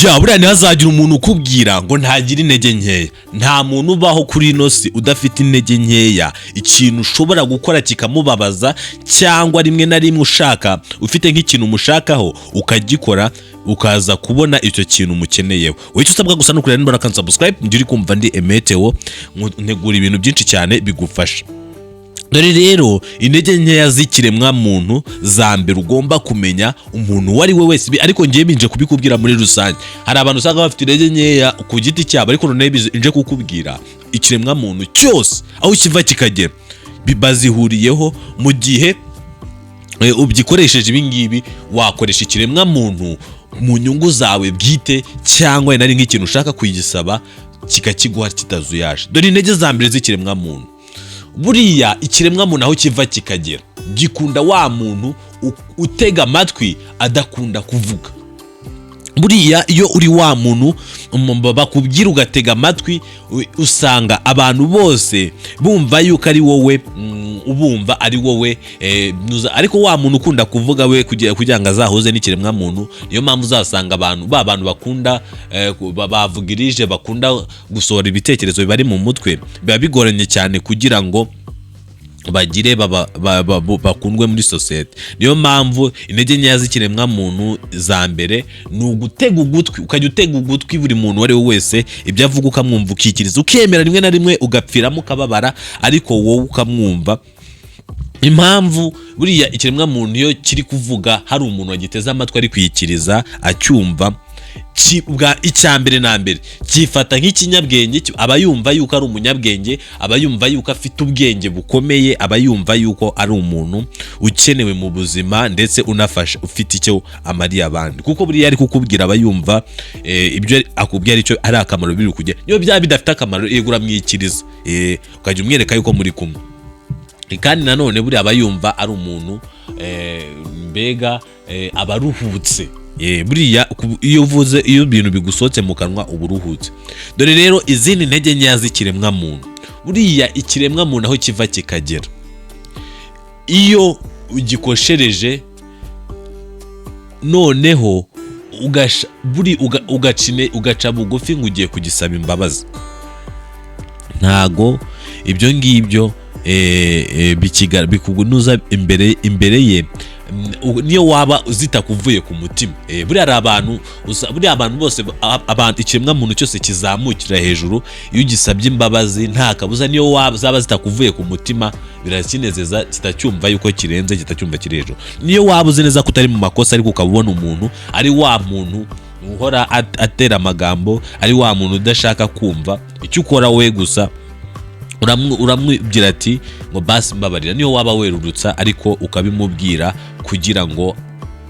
buriya ntihazagira umuntu ukubwira ngo ntagire intege nkeya. Nta muntu ubaho kuri ino si udafite intege nkeya. Ikintu ushobora gukora kikamubabaza cyangwa rimwe na rimwe ushaka ufite nk'ikintu umushakaho ukagikora ukaza kubona icyo kintu umukeneyeho. Wowe usabwa gusa no kureba niba urakanza subscribe njye uri kumva ndi Emeteo ntegura ibintu byinshi cyane bigufasha. Dore rero intege nkeya zikiremwa muntu za mbere ugomba kumenya umuntu uwo ari we wese, ariko ngiye binje kubikubwira muri rusange. Hari abantu usanga bafite intege nkeya ku giti cyabo, ariko none nje kukubwira ikiremwa muntu cyose aho kiva kikagera bazihuriyeho. Mu gihe ubikoresheje ibi ngibi wakoresha ikiremwa muntu mu nyungu zawe bwite, cyangwa nari nk'ikintu ushaka kuyigisaba kikakiguha kitazuyaje. Dore intege za mbere z'ikiremwa muntu. Buriya ikiremwa muntu aho kiva kikagera gikunda wa muntu utega amatwi adakunda kuvuga. Buriya iyo uri wa muntu bakubwira ugatega amatwi, usanga abantu bose bumva yuko ari wowe ubumva ari wowe, ariko wa muntu ukunda kuvuga we kugira ngo azahuze n'ikiremwa muntu. Niyo mpamvu uzasanga abantu bakunda bavugirije, bakunda gusohora ibitekerezo bibari mu mutwe, biba bigoranye cyane kugira ngo bagire bakundwe muri societe. Niyo mpamvu intege nkeya z'ikiremwa muntu za mbere ni ugutega ugutwi, ukajya utega ugutwi buri muntu uwo ari we wese, ibyo avuga ukamwumva ukikiriza, ukemera rimwe na rimwe ugapfiramo ukababara, ariko wowe ukamwumva. Impamvu buriya ikiremwa muntu iyo kiri kuvuga hari umuntu wagiteze amatwi ari kwikiriza acyumva, icya mbere na mbere cyifata nk'ikinyabwenge, aba yumva yuko ari umunyabwenge, aba yumva yuko afite ubwenge bukomeye, aba yumva yuko ari umuntu ukenewe mu buzima ndetse unafasha, ufite icyo amariye abandi. Kuko buriya ari kukubwira aba yumva ibyo akubwira icyo ari akamaro biri kujya. Niyo byaba bidafite akamaro yegura mwikiriza, ukajya umwereka yuko muri kumwe. Kandi nanone buriya aba yumva ari umuntu mbega aba aruhutse. Buriya iyo uvuze, iyo ibintu bigusohotse mu kanwa uba uruhutse. Dore rero izindi ntege nkeya z'ikiremwa muntu. Buriya ikiremwa muntu aho kiva kikagera, iyo ugikoshereje noneho ugaca bugufi ngo ugiye kugisaba imbabazi, ntago ibyo ngibyo bikugunuza imbere ye, niyo waba zitakuvuye ku mutima. Buriya abantu bose, ikiremwa muntu cyose kizamukira hejuru iyo ugisabye imbabazi nta kabuza, niyo zaba zitakuvuye ku mutima birakinezeza, kitacyumva yuko kirenze, kitacyumva kiri hejuru. Niyo waba uzi neza ko utari mu makosa, ariko ukabona umuntu ari wa muntu uhora atera amagambo, ari wa muntu udashaka kumva, icyo ukora we gusa uramubwira ati ngo basi mbabarira. Niyo waba werurutsa, ariko ukabimubwira kugira ngo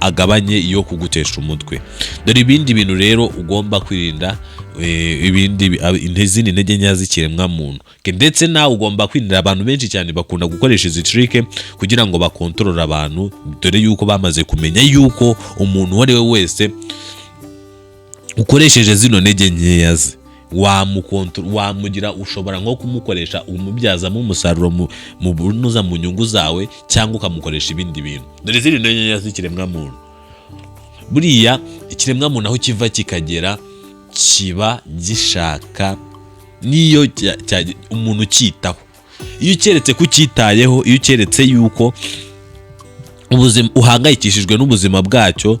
agabanye iyo kugutesha umutwe. Dore ibindi bintu rero ugomba kwirinda, izindi ntege nkeya z'ikiremwa muntu. Ndetse nawe ugomba kwirinda. Abantu benshi cyane bakunda gukoresha izi trike kugira ngo bakontorore abantu, dore yuko bamaze kumenya yuko umuntu uwo ari we wese ukoresheje zino ntege nkeya ze wamugira, ushobora nko kumukoresha umubyazamo umusaruro mu nyungu zawe, cyangwa ukamukoresha ibindi bintu. Dore ziri ntege nkeya z'ikiremwa muntu. Buriya ikiremwa muntu aho kiva kikagera kiba gishaka niyo umuntu ukitaho. Iyo ukeretse kucyitayeho, iyo ukeretse yuko ubuzima uhangayikishijwe n'ubuzima bwacyo,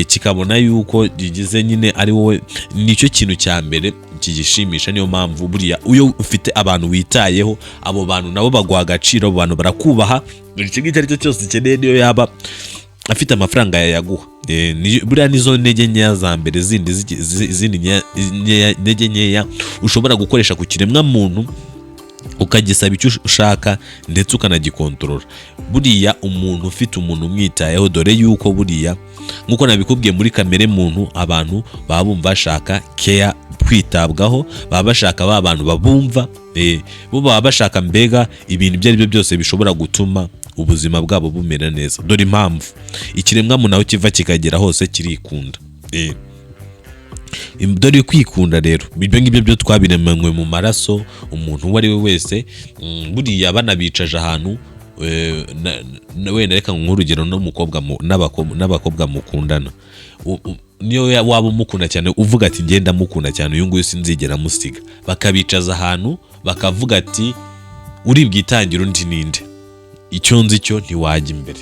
kikabona yuko gigize nyine ari wowe, nicyo kintu cya mbere kigishimisha. Niyo mpamvu buriya iyo ufite abantu witayeho, abo bantu nabo baguha agaciro, abo bantu barakubaha. Icyo ngicyo ari cyo cyose ukeneye, niyo yaba afite amafaranga yayaguha. Buriya nizo ntege nkeya za mbere. Izindi ntege nkeya ushobora gukoresha ku kiremwa muntu ukagisaba icyo ushaka ndetse ukanagikontorora. Buriya umuntu ufite umuntu umwitayeho, dore yuko buriya nkuko nabikubwiye muri kamere muntu, abantu baba bumva bashaka care, kwitabwaho, baba bashaka ba bantu babumva, bo baba bashaka mbega ibintu ibyo ari byo byose bishobora gutuma ubuzima bwabo bumera neza. Dore impamvu ikiremwa muntu aho kiva kikagera hose kirikunda. Dore kwikunda rero, ibyo ngibyo byo twabiremanywe mu maraso. Umuntu uwo ari we wese, buriya banabicaje ahantu, wenda reka nk'urugero n'abakobwa mukundana, niyo waba umukunda cyane uvuga ati ngenda mukunda cyane uyu nguyu sinzigera musiga, bakabicaza ahantu bakavuga ati uri bwitangire undi ninde, icyo nzi cyo ntiwajya imbere.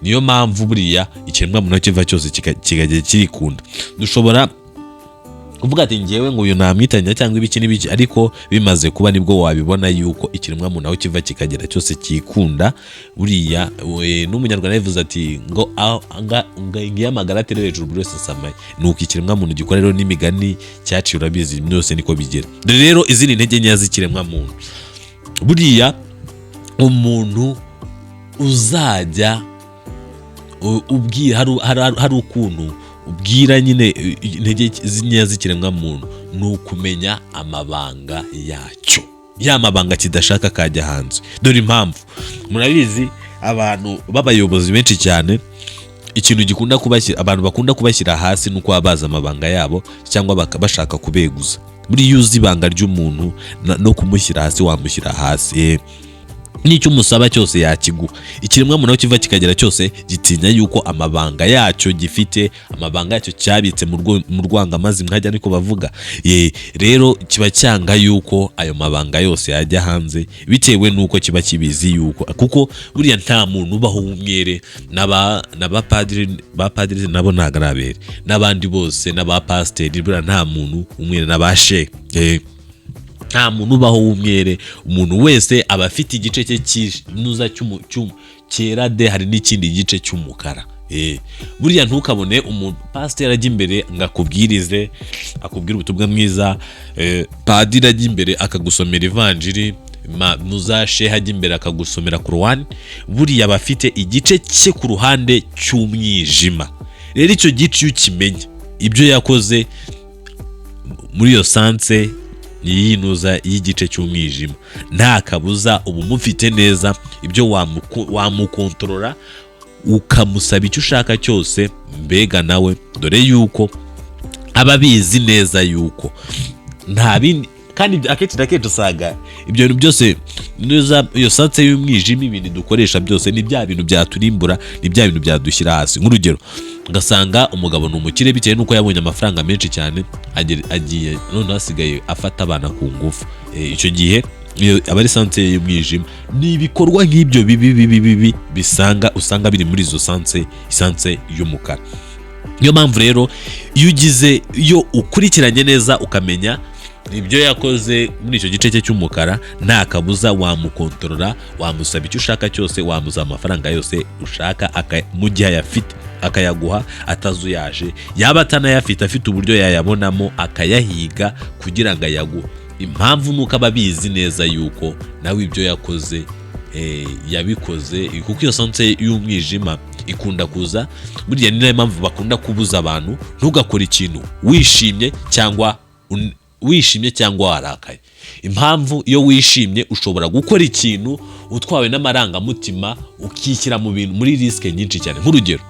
Niyo mpamvu buriya ikiremwa muntu kiva cyose kikajya kirikunda. Dushobora kuvuga ati ngewe ngo uyu namwitanya cyangwa ibiki n'ibiki, ariko bimaze kuba nibwo wabibona yuko ikiremwa muntu aho kiva kikagera cyose kikunda. Buriya n'umunyarwanda yavuze ati ngo ngiye amagara aterewe hejuru buri wese asamaye, nuko ikiremwa muntu gikora rero n'imigani cyaciye urabizi byose niko bigira. Rero izi ni intege nkeya z'ikiremwa muntu. Buriya umuntu uzajya ubwira hari ukuntu ubwira nyine intege nkeya z'ikiremwa muntu ni ukumenya amabanga yacyo, ya mabanga kidashaka kajya hanze. Dore impamvu murabizi abantu b'abayobozi benshi cyane ikintu gikunda kubashyira abantu bakunda kubashyira hasi nuko babaza amabanga yabo cyangwa bashaka kubeguza. Buriya uzi ibanga ry'umuntu no kumushyira hasi wamushyira hasi, n'icyo umusaba cyose yakiguha. Ikiremwa muntu aho kiva kikagera cyose gitinya yuko amabanga yacyo gifite, amabanga yacyo cyabitse mu rwangamazi nkajya niko bavuga. Rero kiba cyanga yuko ayo mabanga yose yajya hanze bitewe nuko kiba kibizi yuko, kuko buriya nta muntu ubaho w'umwere. N'abapadiri nabo ntago ari abere, n'abandi bose n'abapasiteri buriya nta muntu umwere, n'abashe nta muntu ubaho w'umwere. Umuntu wese aba afite igice cye kinuza cyera de, hari n'ikindi gice cy'umukara. Buriya ntukabone umuntu pasiteri ajya imbere ngo akubwire ubutumwa mwiza, padiri ajya imbere akagusomera ivanjiri, muzasheha ajya imbere akagusomera Korowani. Buriya aba afite igice cye ku ruhande cy'umwijima. Rero icyo gice iyo ukimenya ibyo yakoze muri iyo sanse yinuza y'igice cy'umwijima, nta kabuza ubu mufite neza ibyo wamukontorora ukamusaba icyo ushaka cyose, mbega nawe dore yuko aba bizi neza yuko nta bindi. Kandi akenshi na kenshi usanga ibyo bintu byose iyo sanse y'umwijima, ibintu dukoresha byose ni bya bintu byaturimbura, ni bya bintu byadushyira hasi. Nk'urugero ugasanga umugabo ni umukire bitewe nuko yabonye amafaranga menshi cyane, agiye none hasigaye afata abana ku ngufu. Icyo gihe aba ari sanse y'umwijima. Ni ibikorwa nk'ibyo bibi usanga biri muri izo sanse y'umukara. Niyo mpamvu rero iyo ukurikiranye neza ukamenya ibyo yakoze muri icyo gice cye cy'umukara, nta kabuza wamukontorora, wamusaba icyo ushaka cyose, wamuza amafaranga yose ushaka mu gihe ayafite akayaguha atazuyaje, yaba atanayafite afite uburyo yayabonamo akayahiga kugira ngo ayaguhe. Impamvu nuko aba abizi neza yuko nawe ibyo yakoze yabikoze, kuko iyo sanse y'umwijima ikunda kuza. Buriya ni nayo mpamvu bakunda kubuza abantu ntugakore ikintu wishimye cyangwa warakaye. Impamvu iyo wishimye ushobora gukora ikintu utwawe n'amarangamutima ukishyira mu bintu muri risike nyinshi cyane. Nk'urugero,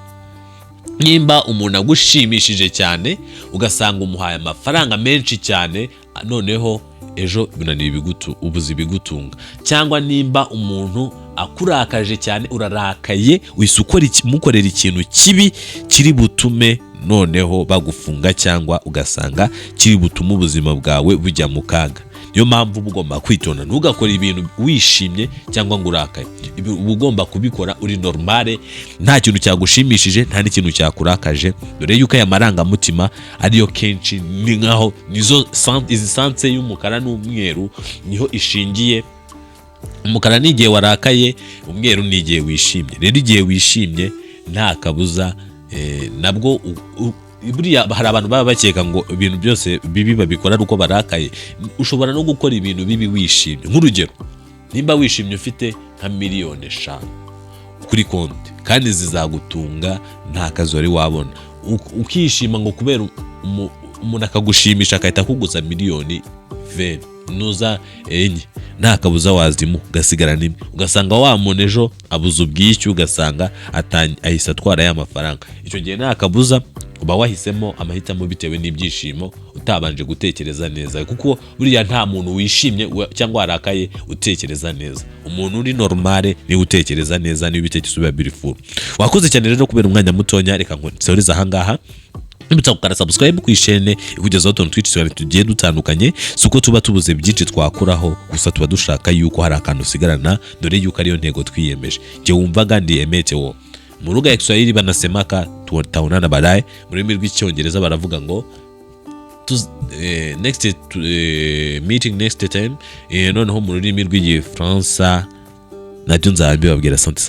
nimba umuntu agushimishije cyane ugasanga umuhaye amafaranga menshi cyane, noneho ejo binaniye ubuze ibigutunga. Cyangwa nimba umuntu akurakaje cyane, urarakaye wise mukorera ikintu kibi kiri butume noneho bagufunga, cyangwa ugasanga kiri butume ubuzima bwawe bujya mu kaga. Niyo mpamvu uba ugomba kwitonda, ntugakore ibintu wishimye cyangwa ngo urakaye. Uba ugomba kubikora uri normale, nta kintu cyagushimishije, nta n'ikintu cyakurakaje. Dore yuko aya marangamutima ariyo kenshi ni nkaho izi sanse y'umukara n'umweru niho ishingiye. Umukara ni igihe warakaye, umweru ni igihe wishimye. Rero igihe wishimye nta kabuza nabwo buriya hari abantu baba bakeka ngo ibintu byose bibi babikora uko barakaye. Ushobora no gukora ibintu bibi wishimye. Nk'urugero, nimba wishimye ufite nka 5,000,000 kuri konti kandi zizagutunga nta kazi wari wabona, ukishima ngo kubera umuntu akagushimisha akahita akuguza 1,000,000 nuza enye, nta kabuza wazimu ugasigara nimwe. Ugasanga wa muntu ejo abuze ubwishyu, ugasanga ahise atwara ya mafaranga. Icyo gihe nta kabuza uba wahisemo amahitamo bitewe n'ibyishimo utabanje gutekereza neza, kuko buriya nta muntu wishimye cyangwa warakaye utekereza neza. Umuntu uri normale ni utekereza neza, ni ibitekerezo biba beautiful. Wakoze cyane rero kubera umwanya mutonya, reka ngo nsoreza aha ngaha. Nibutsa gukora subscribe ku ishene ikugezaho tontu twitse tugiye dutandukanye, suko tuba tubuze byinshi twakuraho, gusa tuba dushaka yuko hari akantu usigarana, dore yuko ariyo ntego twiyemeje. Je wumvaga ndi emete wo mu lugha ya Kiswahili banasemaka tutaonana baadaye. Mu rurimi rw'icyongereza baravuga ngo next meeting next time. Noneho mu rurimi rw'igifaransa nabyo nzabibabwira. Asante.